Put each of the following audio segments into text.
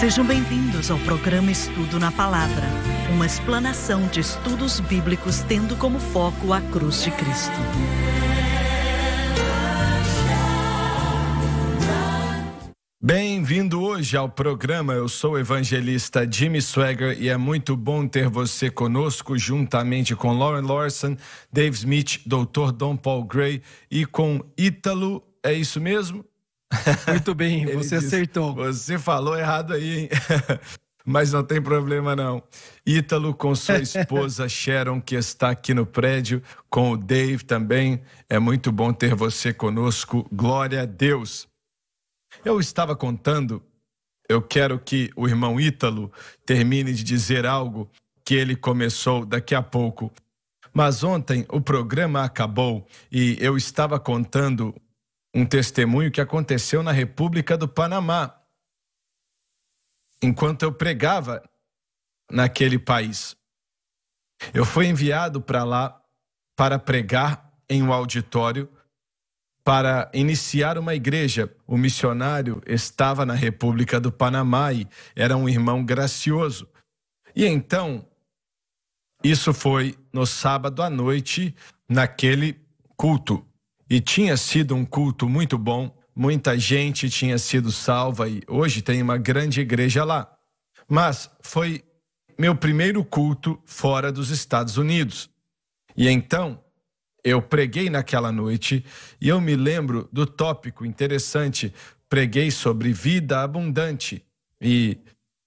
Sejam bem-vindos ao programa Estudo na Palavra, uma explanação de estudos bíblicos tendo como foco a cruz de Cristo. Bem-vindo hoje ao programa. Eu sou o evangelista Jimmy Swaggart e é muito bom ter você conosco, juntamente com Lauren Larson, Dave Smith, Dr. Don Paul Gray e com Ítalo. É isso mesmo? Muito bem, você acertou. Você falou errado aí, hein? Mas não tem problema não. Ítalo com sua esposa Sharon, que está aqui no prédio, com o Dave também. É muito bom ter você conosco. Glória a Deus. Eu estava contando, eu quero que o irmão Ítalo termine de dizer algo que ele começou daqui a pouco. Mas ontem o programa acabou e eu estava contando um testemunho que aconteceu na República do Panamá, enquanto eu pregava naquele país. Eu fui enviado para lá para pregar em um auditório, para iniciar uma igreja. O missionário estava na República do Panamá e era um irmão gracioso. E então, isso foi no sábado à noite, naquele culto. E tinha sido um culto muito bom, muita gente tinha sido salva e hoje tem uma grande igreja lá. Mas foi meu primeiro culto fora dos Estados Unidos. E então, eu preguei naquela noite e eu me lembro do tópico interessante. Preguei sobre vida abundante e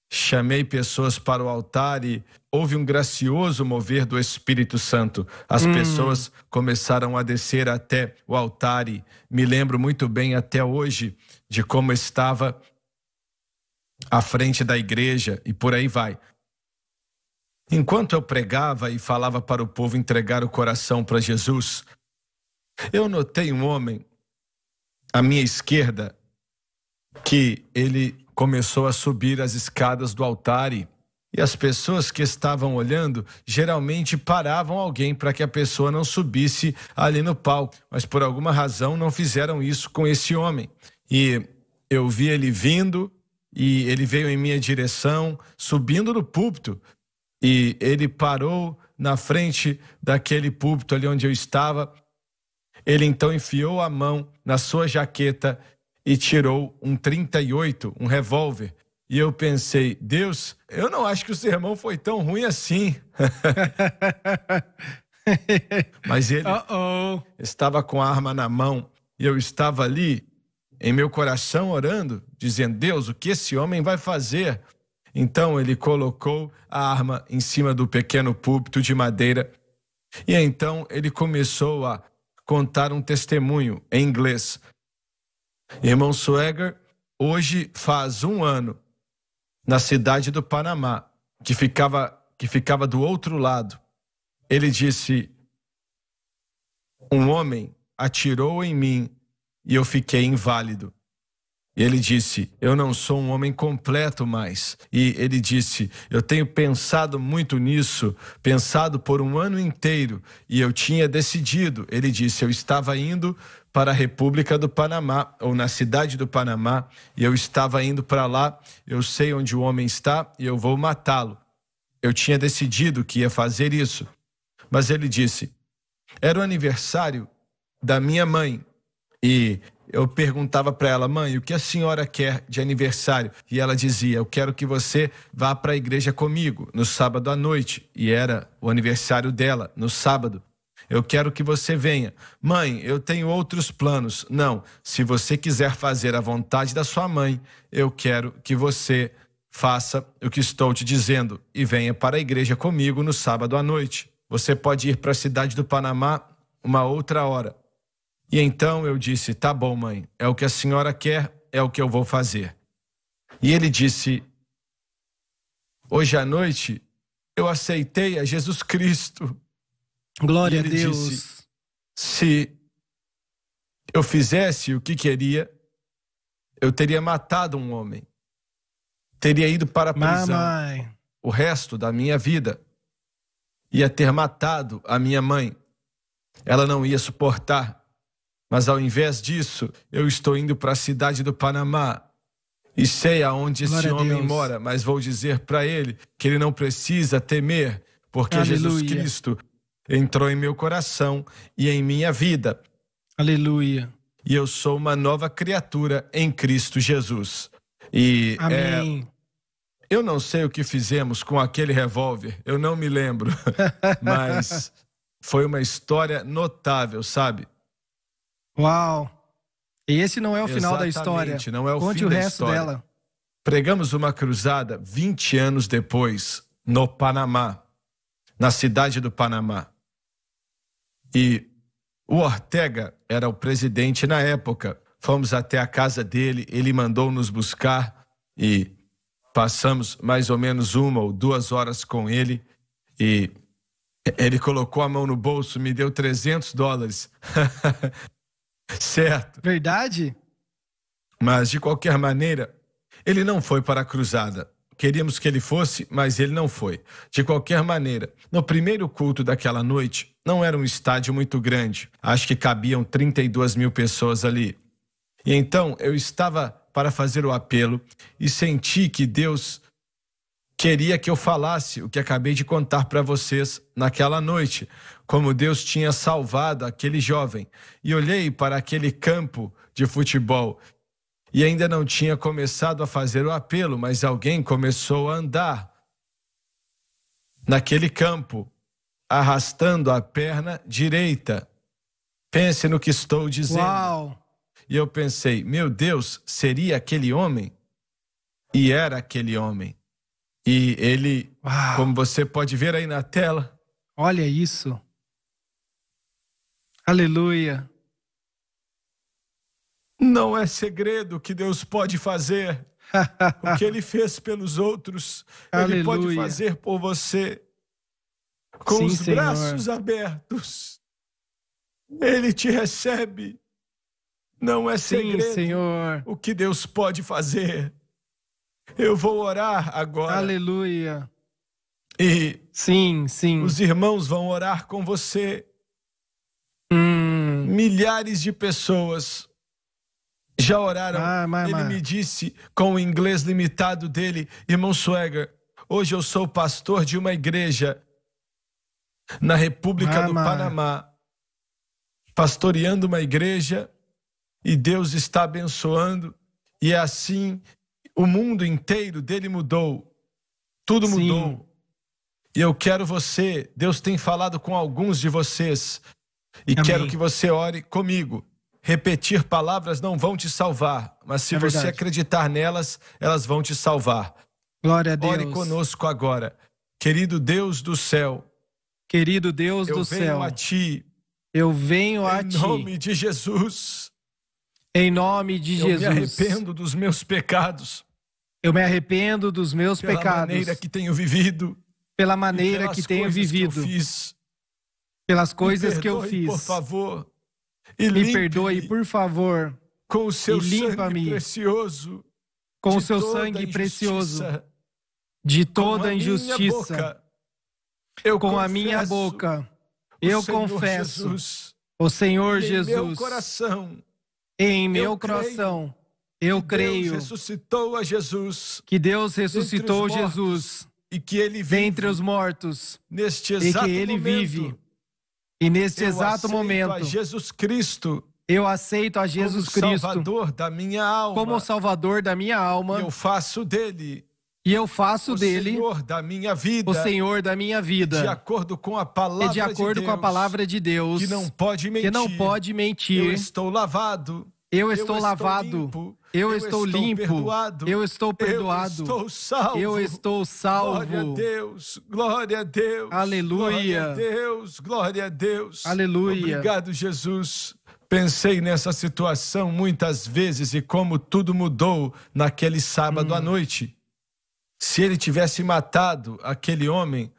chamei pessoas para o altar e houve um gracioso mover do Espírito Santo. As pessoas começaram a descer até o altar e me lembro muito bem até hoje de como estava à frente da igreja e por aí vai. Enquanto eu pregava e falava para o povo entregar o coração para Jesus, eu notei um homem à minha esquerda que ele começou a subir as escadas do altar e as pessoas que estavam olhando geralmente paravam alguém para que a pessoa não subisse ali no palco, mas por alguma razão não fizeram isso com esse homem. E eu vi ele vindo e ele veio em minha direção, subindo no púlpito. E ele parou na frente daquele púlpito ali onde eu estava. Ele então enfiou a mão na sua jaqueta e tirou um 38, um revólver. E eu pensei, Deus, eu não acho que o sermão foi tão ruim assim. Mas ele estava com a arma na mão e eu estava ali em meu coração orando, dizendo, Deus, o que esse homem vai fazer? Então ele colocou a arma em cima do pequeno púlpito de madeira e então ele começou a contar um testemunho em inglês. Irmão Swaggart, hoje faz 1 ano, na cidade do Panamá, que ficava do outro lado. Ele disse, um homem atirou em mim e eu fiquei inválido. E ele disse, eu não sou um homem completo mais. E ele disse, eu tenho pensado muito nisso, pensado por 1 ano inteiro, e eu tinha decidido. Ele disse, eu estava indo para a República do Panamá, ou na cidade do Panamá, e eu estava indo para lá, eu sei onde o homem está e eu vou matá-lo. Eu tinha decidido que ia fazer isso. Mas ele disse, era o aniversário da minha mãe, e eu perguntava para ela, mãe, o que a senhora quer de aniversário? E ela dizia, eu quero que você vá para a igreja comigo no sábado à noite. E era o aniversário dela, no sábado. Eu quero que você venha. Mãe, eu tenho outros planos. Não, se você quiser fazer a vontade da sua mãe, eu quero que você faça o que estou te dizendo e venha para a igreja comigo no sábado à noite. Você pode ir para a cidade do Panamá uma outra hora. E então eu disse, tá bom, mãe, é o que a senhora quer, é o que eu vou fazer. E ele disse, hoje à noite eu aceitei a Jesus Cristo. Glória a Deus. Disse, se eu fizesse o que queria, eu teria matado um homem. Teria ido para a prisão o resto da minha vida. Ia ter matado a minha mãe. Ela não ia suportar. Mas ao invés disso, eu estou indo para a cidade do Panamá. E sei aonde esse Glória a homem Deus. mora, mas vou dizer para ele que ele não precisa temer, porque Jesus Aleluia. Cristo entrou em meu coração e em minha vida. Aleluia. E eu sou uma nova criatura em Cristo Jesus. E Amém. eu não sei o que fizemos com aquele revólver, eu não me lembro, mas foi uma história notável, sabe? Uau. E esse não é o final da história. Exatamente, não é o Conte fim o da resto história. dela. Pregamos uma cruzada 20 anos depois, no Panamá, na cidade do Panamá. E o Ortega era o presidente na época. Fomos até a casa dele, ele mandou nos buscar e passamos mais ou menos 1 ou 2 horas com ele. E ele colocou a mão no bolso, me deu $300. Certo. Verdade? Mas, de qualquer maneira, ele não foi para a cruzada. Queríamos que ele fosse, mas ele não foi. De qualquer maneira, no primeiro culto daquela noite, não era um estádio muito grande. Acho que cabiam 32 mil pessoas ali. E então, eu estava para fazer o apelo e senti que Deus queria que eu falasse o que acabei de contar para vocês naquela noite, como Deus tinha salvado aquele jovem. E olhei para aquele campo de futebol e ainda não tinha começado a fazer o apelo, mas alguém começou a andar naquele campo, arrastando a perna direita. Pense no que estou dizendo. Uau. E eu pensei, meu Deus, seria aquele homem? E era aquele homem. E ele, Uau. como você pode ver aí na tela, Olha isso. Aleluia. não é segredo que Deus pode fazer. O que Ele fez pelos outros, Ele pode Aleluia. fazer por você. Com Sim, os Senhor. braços abertos, Ele te recebe. Não é Sim, segredo Senhor. o que Deus pode fazer. Eu vou orar agora. Aleluia. E Sim, sim. os irmãos vão orar com você. Hum. Milhares de pessoas já oraram. Ele me disse, com o inglês limitado dele, irmão Swagger, hoje eu sou pastor de uma igreja na República do Panamá, pastoreando uma igreja, e Deus está abençoando, e é assim, o mundo inteiro dele mudou, tudo mudou. E eu quero você, Deus tem falado com alguns de vocês, e Amém. Quero que você ore comigo. Repetir palavras não vão te salvar, mas se você acreditar nelas, elas vão te salvar. Glória a Deus. Ore conosco agora. Querido Deus do céu. Querido Deus do céu. Eu venho a ti. Eu venho a ti. Em nome de Jesus. Em nome de Jesus. Eu me arrependo dos meus pecados. Eu me arrependo dos meus pecados. Pela maneira que tenho vivido. Pela maneira que tenho vivido. Que eu fiz. Pelas coisas que eu fiz. Por favor. Me perdoe, por favor. Com o seu sangue precioso. Com o seu sangue precioso. De toda a injustiça. Com a minha boca. Eu confesso. O Senhor Jesus. Em meu coração. Em meu coração. Eu creio. Deus ressuscitou a Jesus. Que Deus ressuscitou Jesus. E que ele vive. Dentre os mortos. Neste exato momento. E que ele vive. E neste exato momento, a Jesus Cristo, eu aceito a Jesus como Cristo Salvador da minha alma, como o Salvador da minha alma. Eu faço dele, o Senhor da minha vida, o Senhor da minha vida, de acordo com a palavra de Deus, com a palavra de Deus, que não pode mentir. Eu estou lavado. Eu estou lavado. Limpo, eu estou limpo. Perdoado, eu estou perdoado. Eu estou salvo. Eu estou salvo. Glória a Deus. Glória a Deus. Aleluia. Glória a Deus. Glória a Deus. Aleluia. Obrigado, Jesus. Pensei nessa situação muitas vezes e como tudo mudou naquele sábado à noite. Se ele tivesse matado aquele homem,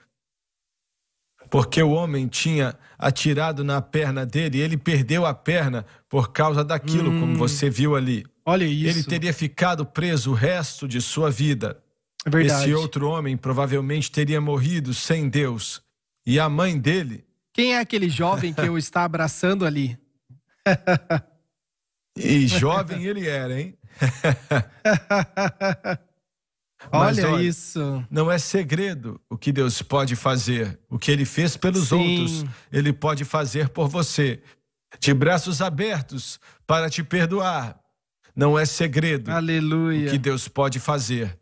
porque o homem tinha atirado na perna dele, ele perdeu a perna por causa daquilo, como você viu ali. Olha isso. Ele teria ficado preso o resto de sua vida. É verdade. Esse outro homem provavelmente teria morrido sem Deus. E a mãe dele... Quem é aquele jovem que eu está abraçando ali? E jovem ele era, hein? Olha isso. Não é segredo o que Deus pode fazer. O que Ele fez pelos outros, Ele pode fazer por você. De braços abertos para te perdoar. Não é segredo. Aleluia. O que Deus pode fazer.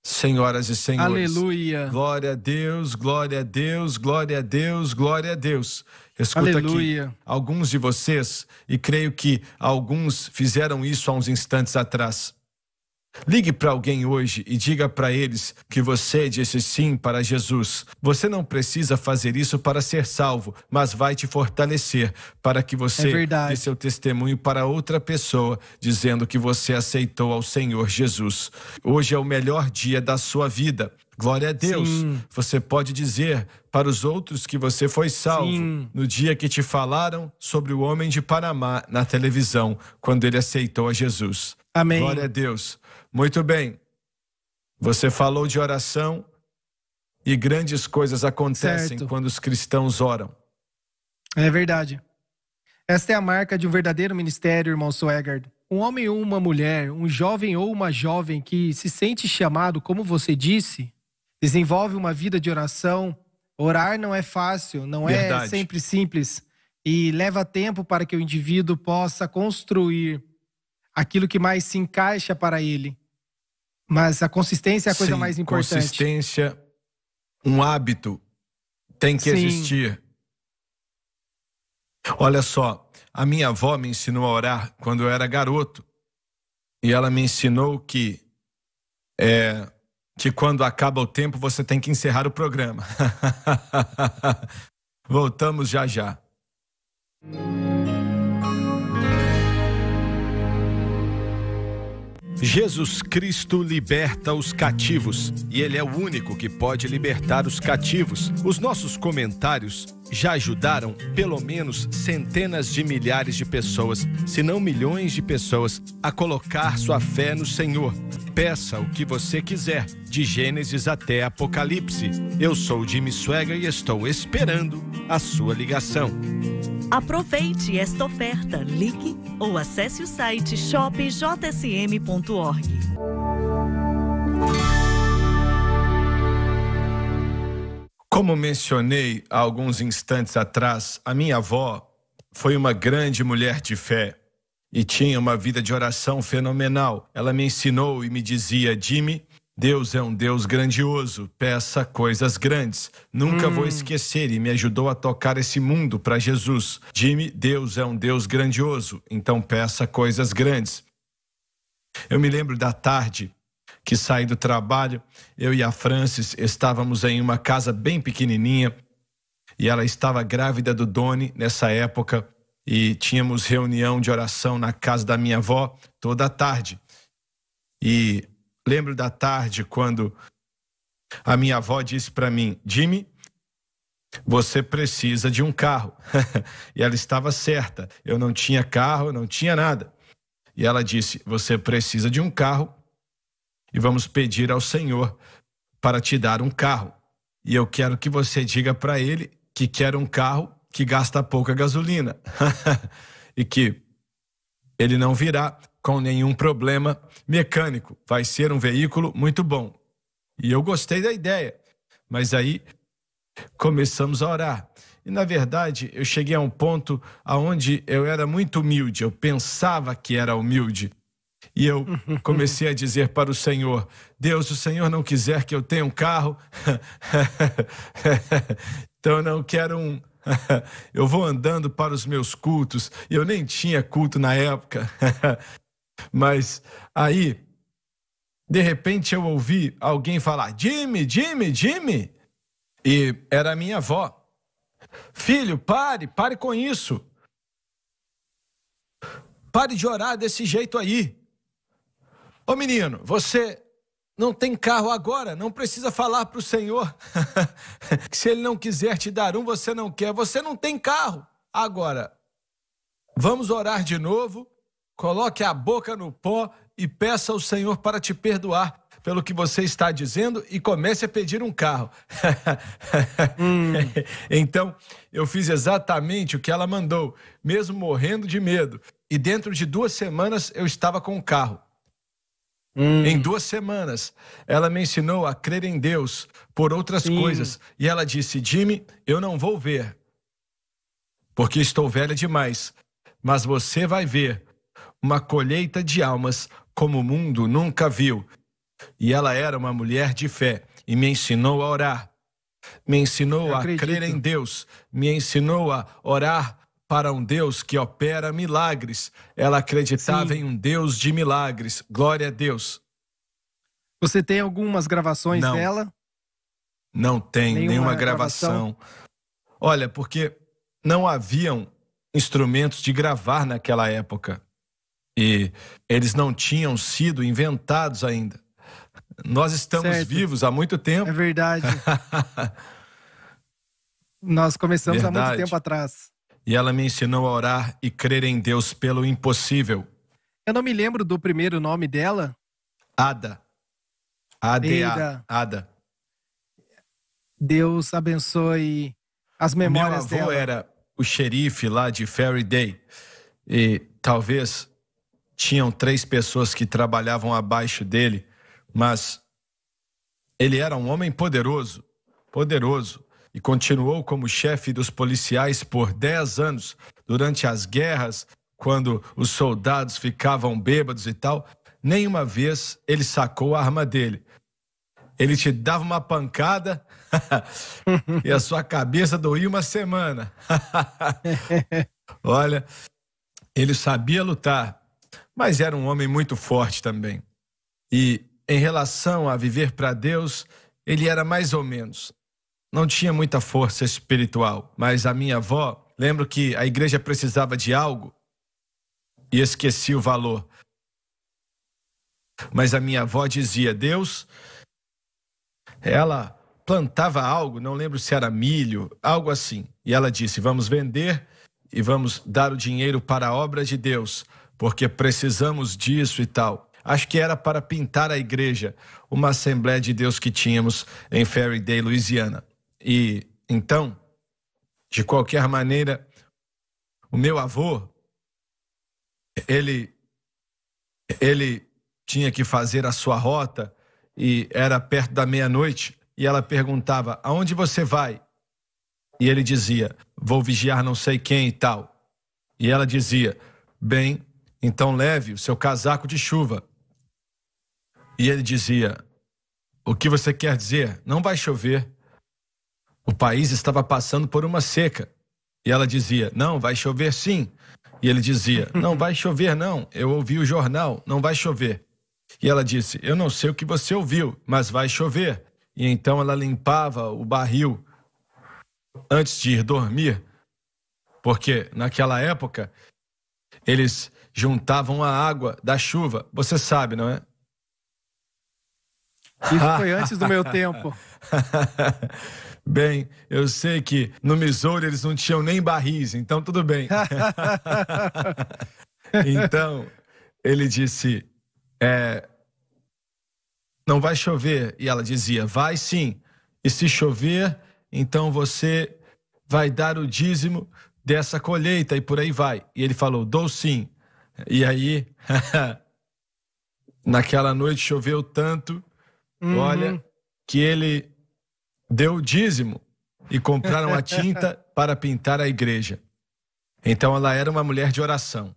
Senhoras e senhores. Aleluia. Glória a Deus, glória a Deus, glória a Deus, glória a Deus. Escuta Aleluia. aqui, alguns de vocês, e creio que alguns fizeram isso há uns instantes atrás. Ligue para alguém hoje e diga para eles que você disse sim para Jesus. Você não precisa fazer isso para ser salvo, mas vai te fortalecer para que você dê seu testemunho para outra pessoa, dizendo que você aceitou ao Senhor Jesus. Hoje é o melhor dia da sua vida. Glória a Deus. Sim. Você pode dizer para os outros que você foi salvo. Sim. No dia que te falaram sobre o homem de Panamá na televisão, quando ele aceitou a Jesus. Amém. Glória a Deus. Muito bem. Você falou de oração e grandes coisas acontecem quando os cristãos oram. É verdade. Esta é a marca de um verdadeiro ministério, irmão Swegard. Um homem ou uma mulher, um jovem ou uma jovem que se sente chamado, como você disse, desenvolve uma vida de oração. Orar não é fácil, não é sempre simples. E leva tempo para que o indivíduo possa construir aquilo que mais se encaixa para ele. Mas a consistência é a coisa mais importante. Consistência, um hábito tem que existir. Olha só, a minha avó me ensinou a orar quando eu era garoto. E ela me ensinou que quando acaba o tempo você tem que encerrar o programa. Voltamos já já. Jesus Cristo liberta os cativos e Ele é o único que pode libertar os cativos. Os nossos comentários já ajudaram pelo menos centenas de milhares de pessoas, se não milhões de pessoas, a colocar sua fé no Senhor. Peça o que você quiser, de Gênesis até Apocalipse. Eu sou Jimmy Swegard e estou esperando a sua ligação. Aproveite esta oferta, ligue ou acesse o site shopjsm.org. Como mencionei há alguns instantes atrás, a minha avó foi uma grande mulher de fé e tinha uma vida de oração fenomenal. Ela me ensinou e me dizia: Jimmy, Deus é um Deus grandioso, peça coisas grandes. Nunca vou esquecer, e me ajudou a tocar esse mundo para Jesus. Jimmy, Deus é um Deus grandioso, então peça coisas grandes. Eu me lembro da tarde que saí do trabalho, eu e a Francis estávamos em uma casa bem pequenininha e ela estava grávida do Doni nessa época e tínhamos reunião de oração na casa da minha avó toda a tarde. E lembro da tarde quando a minha avó disse para mim: Jimmy, você precisa de um carro. E ela estava certa, eu não tinha carro, eu não tinha nada. E ela disse: você precisa de um carro e vamos pedir ao Senhor para te dar um carro. E eu quero que você diga para ele que quer um carro que gasta pouca gasolina e que ele não virá com nenhum problema mecânico. Vai ser um veículo muito bom. E eu gostei da ideia. Mas aí começamos a orar. E na verdade eu cheguei a um ponto onde eu era muito humilde. Eu pensava que era humilde. E eu comecei a dizer para o Senhor: Deus, se o Senhor não quiser que eu tenha um carro, então eu não quero um. Eu vou andando para os meus cultos. Eu nem tinha culto na época. Mas aí, de repente eu ouvi alguém falar: Jimmy, Jimmy, Jimmy. E era a minha avó. Filho, pare com isso. Pare de orar desse jeito aí. Ô menino, você não tem carro agora, não precisa falar para o Senhor que se Ele não quiser te dar um, você não quer. Você não tem carro. Agora, vamos orar de novo, coloque a boca no pó e peça ao Senhor para te perdoar pelo que você está dizendo e comece a pedir um carro. Então, eu fiz exatamente o que ela mandou, mesmo morrendo de medo. E dentro de 2 semanas eu estava com o carro. Em 2 semanas, ela me ensinou a crer em Deus por outras coisas. E ela disse: Jimmy, eu não vou ver, porque estou velha demais. Mas você vai ver uma colheita de almas como o mundo nunca viu. E ela era uma mulher de fé e me ensinou a orar. Me ensinou a crer em Deus. Me ensinou a orar para um Deus que opera milagres. Ela acreditava em um Deus de milagres. Glória a Deus. Você tem algumas gravações dela? Não tem nenhuma gravação. Olha, porque não haviam instrumentos de gravar naquela época. E eles não tinham sido inventados ainda. Nós estamos vivos há muito tempo. É verdade. Nós começamos há muito tempo atrás. E ela me ensinou a orar e crer em Deus pelo impossível. Eu não me lembro do primeiro nome dela. Ada. A-D-A. Ada. Deus abençoe as memórias dela. Meu avô era o xerife lá de Faraday. E talvez tinham 3 pessoas que trabalhavam abaixo dele. Mas ele era um homem poderoso. E continuou como chefe dos policiais por 10 anos, durante as guerras, quando os soldados ficavam bêbados e tal. Nenhuma vez ele sacou a arma dele. Ele te dava uma pancada e a sua cabeça doía uma semana. Olha, ele sabia lutar, mas era um homem muito forte também. E em relação a viver para Deus, ele era mais ou menos. Não tinha muita força espiritual, mas a minha avó, lembro que a igreja precisava de algo e esqueci o valor. Mas a minha avó dizia: Deus, ela plantava algo, não lembro se era milho, algo assim. E ela disse: vamos vender e vamos dar o dinheiro para a obra de Deus, porque precisamos disso e tal. Acho que era para pintar a igreja, uma Assembleia de Deus que tínhamos em Faraday, Louisiana. E então, de qualquer maneira, o meu avô, ele tinha que fazer a sua rota e era perto da meia-noite e ela perguntava: aonde você vai? E ele dizia: vou vigiar não sei quem e tal. E ela dizia: bem, então leve o seu casaco de chuva. E ele dizia: o que você quer dizer? Não vai chover. O país estava passando por uma seca. E ela dizia: não, vai chover sim. E ele dizia: não vai chover não, eu ouvi o jornal, não vai chover. E ela disse: eu não sei o que você ouviu, mas vai chover. E então ela limpava o barril antes de ir dormir, porque naquela época eles juntavam a água da chuva, você sabe, não é? Isso foi antes do meu tempo. Bem, eu sei que no Missouri eles não tinham nem barris, então tudo bem. Então, ele disse: não vai chover. E ela dizia: vai sim. E se chover, então você vai dar o dízimo dessa colheita e por aí vai. E ele falou: dou sim. E aí, naquela noite choveu tanto, olha, que ele deu o dízimo e compraram a tinta para pintar a igreja. Então ela era uma mulher de oração.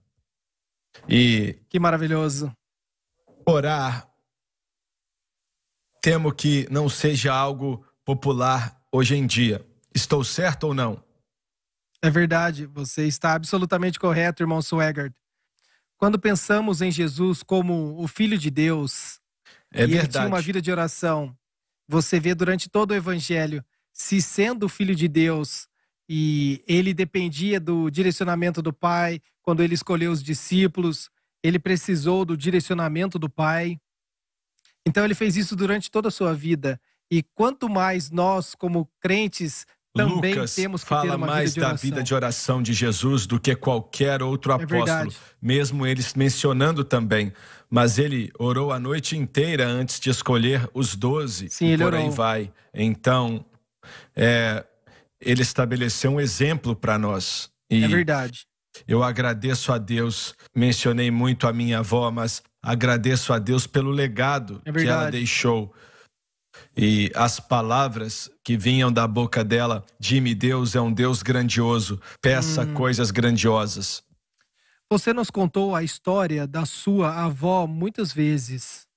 E que maravilhoso. Orar, temo que não seja algo popular hoje em dia. Estou certo ou não? É verdade, você está absolutamente correto, irmão Swegard. Quando pensamos em Jesus como o Filho de Deus, ele tinha uma vida de oração. Você vê durante todo o Evangelho, se sendo o Filho de Deus, e ele dependia do direcionamento do Pai, quando ele escolheu os discípulos, ele precisou do direcionamento do Pai. Então ele fez isso durante toda a sua vida. E quanto mais nós, como crentes, também Lucas temos que fala ter uma mais vida de da oração. vida de oração de Jesus do que qualquer outro apóstolo, verdade. mesmo eles mencionando também. Mas ele orou a noite inteira antes de escolher os 12. Sim, e ele por aí orou. vai. Então, ele estabeleceu um exemplo para nós. E É verdade. eu agradeço a Deus. Mencionei muito a minha avó, mas agradeço a Deus pelo legado que ela deixou. E as palavras que vinham da boca dela: Jimmy, Deus é um Deus grandioso, peça coisas grandiosas. Você nos contou a história da sua avó muitas vezes.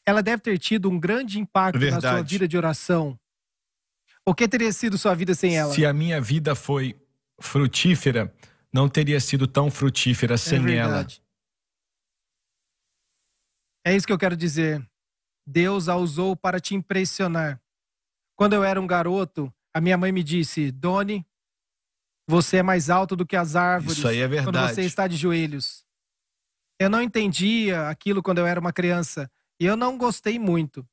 Ela deve ter tido um grande impacto na sua vida de oração. O que teria sido sua vida sem ela? Se a minha vida foi frutífera, não teria sido tão frutífera sem ela. É isso que eu quero dizer. Deus a usou para te impressionar. Quando eu era um garoto, a minha mãe me disse: Doni, você é mais alto do que as árvores. Isso aí é verdade. Quando você está de joelhos. Eu não entendia aquilo quando eu era uma criança. E eu não gostei muito.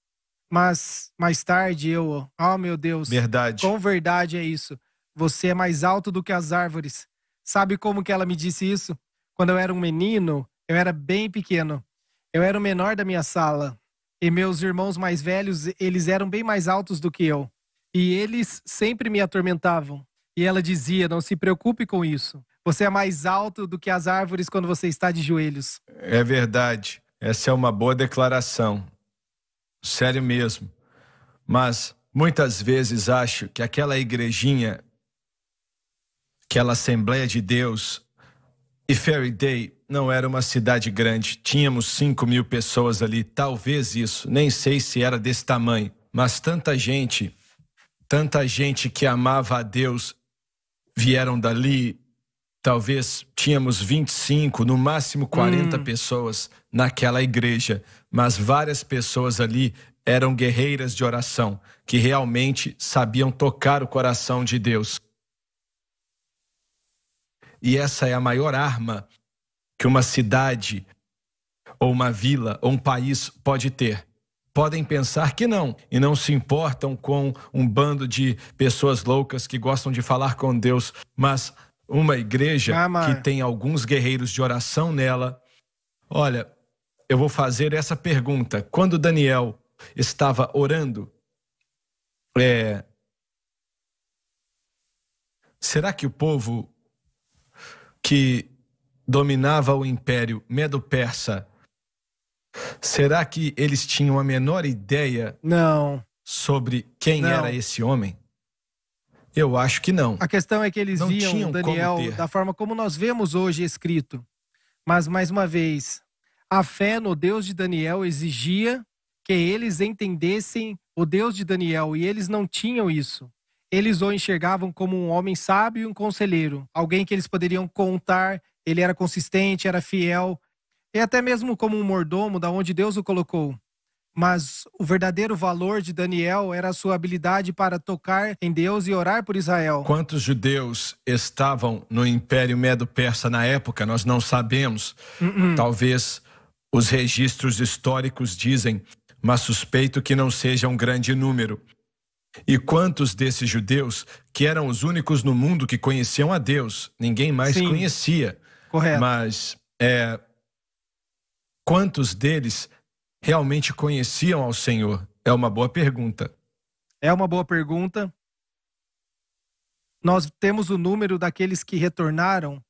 Mas mais tarde eu... Oh, meu Deus. Verdade. Com verdade é isso. Você é mais alto do que as árvores. Sabe como que ela me disse isso? Quando eu era um menino, eu era bem pequeno. Eu era o menor da minha sala. E meus irmãos mais velhos, eles eram bem mais altos do que eu. E eles sempre me atormentavam. E ela dizia: não se preocupe com isso. Você é mais alto do que as árvores quando você está de joelhos. É verdade. Essa é uma boa declaração. Sério mesmo. Mas muitas vezes acho que aquela igrejinha, aquela Assembleia de Deus e Faraday não era uma cidade grande. Tínhamos 5.000 pessoas ali, talvez isso. Nem sei se era desse tamanho. Mas tanta gente que amava a Deus vieram dali. Talvez tínhamos 25, no máximo 40 pessoas naquela igreja. Mas várias pessoas ali eram guerreiras de oração, que realmente sabiam tocar o coração de Deus. E essa é a maior arma que uma cidade, ou uma vila, ou um país pode ter. Podem pensar que não, e não se importam com um bando de pessoas loucas que gostam de falar com Deus, mas uma igreja que tem alguns guerreiros de oração nela. Olha, eu vou fazer essa pergunta. Quando Daniel estava orando, será que o povo que dominava o império medo-persa, será que eles tinham a menor ideia sobre quem era esse homem? Eu acho que não. A questão é que eles viam Daniel da forma como nós vemos hoje escrito. Mas, mais uma vez, a fé no Deus de Daniel exigia que eles entendessem o Deus de Daniel, e eles não tinham isso. Eles o enxergavam como um homem sábio e um conselheiro, alguém que eles poderiam contar. Ele era consistente, era fiel, e até mesmo como um mordomo da onde Deus o colocou. Mas o verdadeiro valor de Daniel era a sua habilidade para tocar em Deus e orar por Israel. Quantos judeus estavam no Império Medo-Persa na época, nós não sabemos. Talvez os registros históricos dizem, mas suspeito que não seja um grande número. E quantos desses judeus, que eram os únicos no mundo que conheciam a Deus, ninguém mais conhecia. Correto. Mas quantos deles realmente conheciam ao Senhor? É uma boa pergunta. É uma boa pergunta. Nós temos o número daqueles que retornaram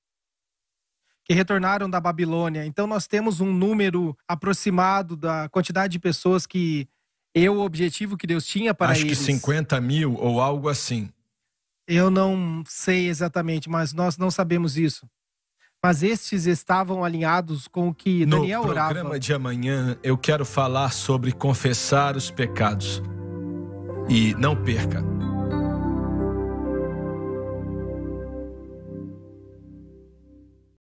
da Babilônia. Então nós temos um número aproximado da quantidade de pessoas que o objetivo que Deus tinha para eles. Acho que 50.000 ou algo assim. Eu não sei exatamente, mas nós não sabemos isso. Mas estes estavam alinhados com o que Daniel orava. No programa de amanhã, eu quero falar sobre confessar os pecados. E não perca.